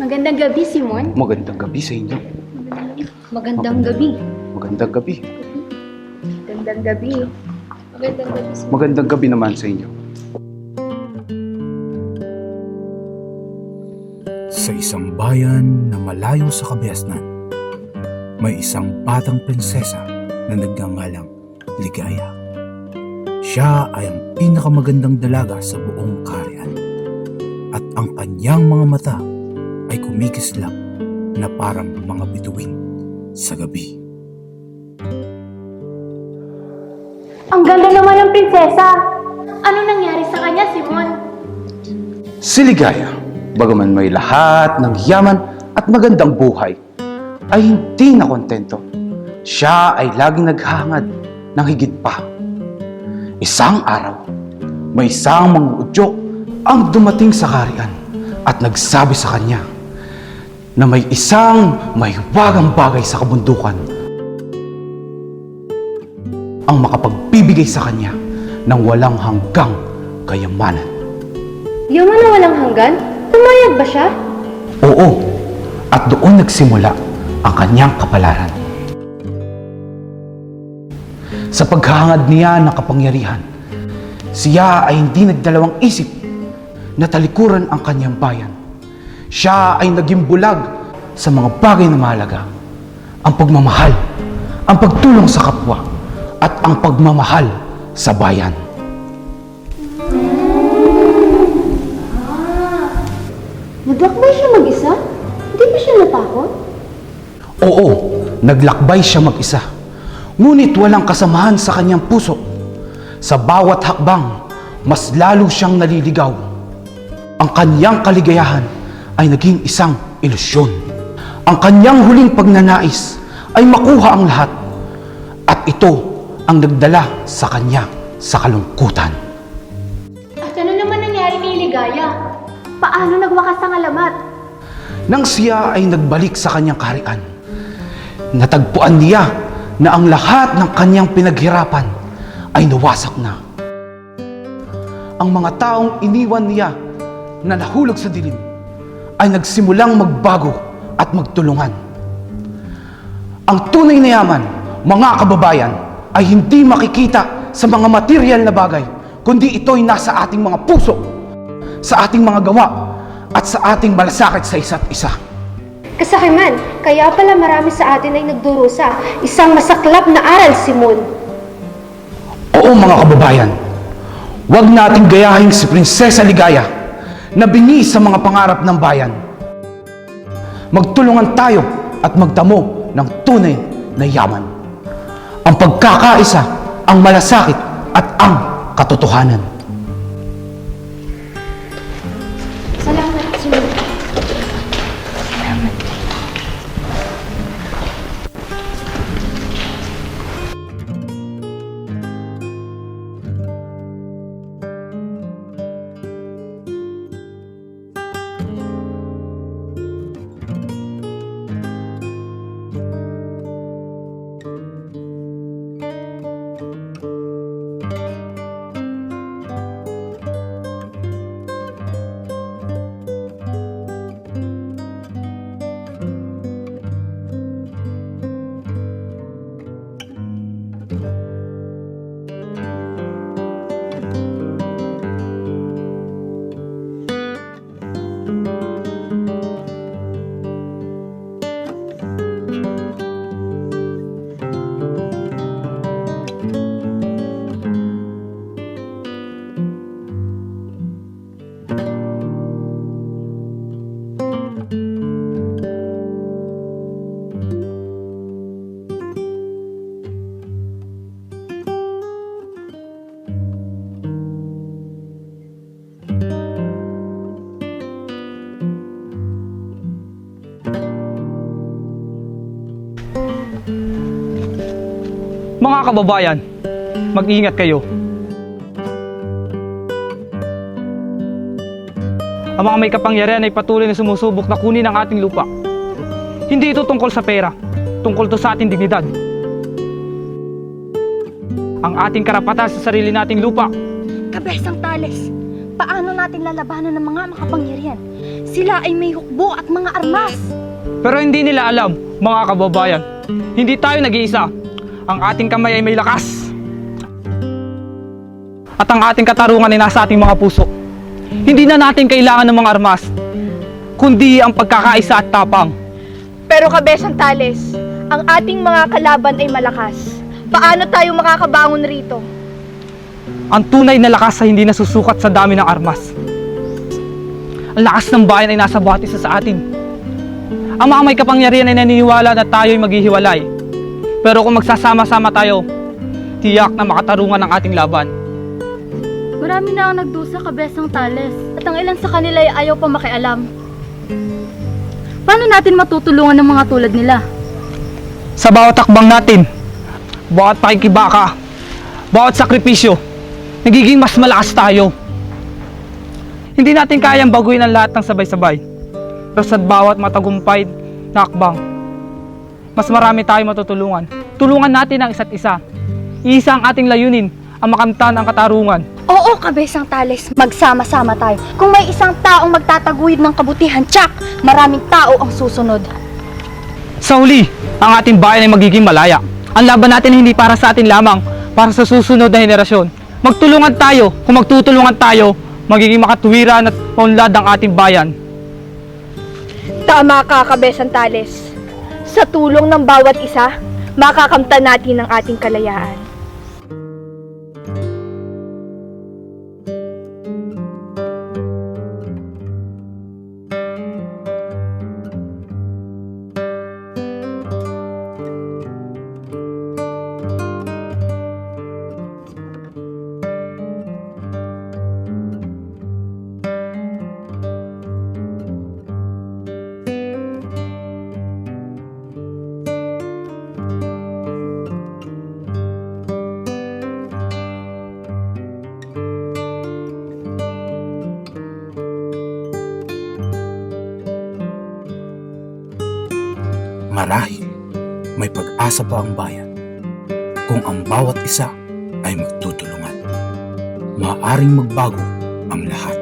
Magandang gabi, Simon. Magandang gabi sa inyo. Magandang gabi. Magandang gabi. Magandang gabi. Magandang gabi, Simon. Magandang gabi naman sa inyo. Sa isang bayan na malayo sa kabiasnan, may isang batang prinsesa na nagngangalang Ligaya. Siya ay ang pinakamagandang dalaga sa buong kaharian at ang kanyang mga mata ay kumikislap na parang mga bituin sa gabi. Ang ganda naman ng prinsesa. Ano nangyari sa kanya, Simon? Si Ligaya, bagaman may lahat ng yaman at magandang buhay, ay hindi na kontento. Siya ay laging naghahangad ng higit pa. Isang araw, may isang manguudyok ang dumating sa kaharian at nagsabi sa kanya na may isang mahiwagang bagay sa kabundukan ang makapagbibigay sa kanya ng walang hanggang kayamanan. Yaman na walang hanggan? Pumayag ba siya? Oo, at doon nagsimula ang kanyang kapalaran. Sa paghahangad niya ng kapangyarihan, siya ay hindi nagdalawang isip na talikuran ang kanyang bayan. Siya ay naging bulag sa mga bagay na mahalaga. Ang pagmamahal, ang pagtulong sa kapwa, at ang pagmamahal sa bayan. Naglakbay siya mag-isa? Hindi ba siya natakot? Oo, naglakbay siya mag-isa. Ngunit walang kasamahan sa kanyang puso. Sa bawat hakbang, mas lalo siyang naliligaw. Ang kanyang kaligayahan ay naging isang ilusyon. Ang kanyang huling pagnanais ay makuha ang lahat. At ito ang nagdala sa kanya sa kalungkutan. At ano naman nangyari kay Ligaya? Paano nagwakas ang alamat? Nang siya ay nagbalik sa kanyang kaharian, natagpuan niya na ang lahat ng kanyang pinaghirapan ay nawasak na. Ang mga taong iniwan niya na nahulog sa dilim ay nagsimulang magbago at magtulungan. Ang tunay na yaman, mga kababayan, ay hindi makikita sa mga material na bagay, kundi ito'y nasa ating mga puso, sa ating mga gawa, at sa ating malasakit sa isa't isa. Kasakiman, kaya pala marami sa atin ay nagdurusa. Isang masaklap na aral, Simon. Oo mga kababayan, huwag nating gayahin si Prinsesa Ligaya na bingi sa mga pangarap ng bayan. Magtulungan tayo at magtamo ng tunay na yaman. Ang pagkakaisa, ang malasakit at ang katotohanan. Salamat, Simon. Mga kababayan, mag-ingat kayo. Ang mga may kapangyarihan ay patuloy na sumusubok na kunin ang ating lupa. Hindi ito tungkol sa pera, tungkol to sa ating dignidad. Ang ating karapatan sa sarili nating lupa. Kabesang Tales, paano natin lalabanan ng mga makapangyarihan? Sila ay may hukbo at mga armas. Pero hindi nila alam, mga kababayan, hindi tayo nag-iisa. Ang ating kamay ay may lakas. At ang ating katarungan ay nasa ating mga puso. Hindi na natin kailangan ng mga armas, kundi ang pagkakaisa at tapang. Pero Kabesang Tales, ang ating mga kalaban ay malakas. Paano tayo makakabangon rito? Ang tunay na lakas ay hindi nasusukat sa dami ng armas. Ang lakas ng bayan ay nasa bawat isa sa atin. Ang mga may kapangyarihan ay naniniwala na tayo ay maghihiwalay. Pero kung magsasama-sama tayo, tiyak na makatarungan ang ating laban. Marami na ang nagdusa, Kabesang Tales. At ang ilan sa kanila ay ayaw pa makialam. Paano natin matutulungan ng mga tulad nila? Sa bawat takbang natin, bawat pakikibaka, bawat sakripisyo, nagiging mas malakas tayo. Hindi natin kayang baguhin ang lahat ng sabay-sabay. Pero sa bawat matagumpay na akbang, mas marami tayong matutulungan. Tulungan natin ang isa't isa. Iisa ang ating layunin, ang makamtan ang katarungan. Oo, Kabesang Tales, magsama-sama tayo. Kung may isang taong magtataguyod ng kabutihan, tsak, maraming tao ang susunod. Sa huli, ang ating bayan ay magiging malaya. Ang laban natin hindi para sa atin lamang, para sa susunod na henerasyon. Magtulungan tayo. Kung magtutulungan tayo, magiging makatuwiran at maunlad ang ating bayan. Tama ka, Kabesang Tales. Sa tulong ng bawat isa, makakamtan natin ang ating kalayaan. Marahil may pag-asa pa ang bayan kung ang bawat isa ay magtutulungan. Maaaring magbago ang lahat.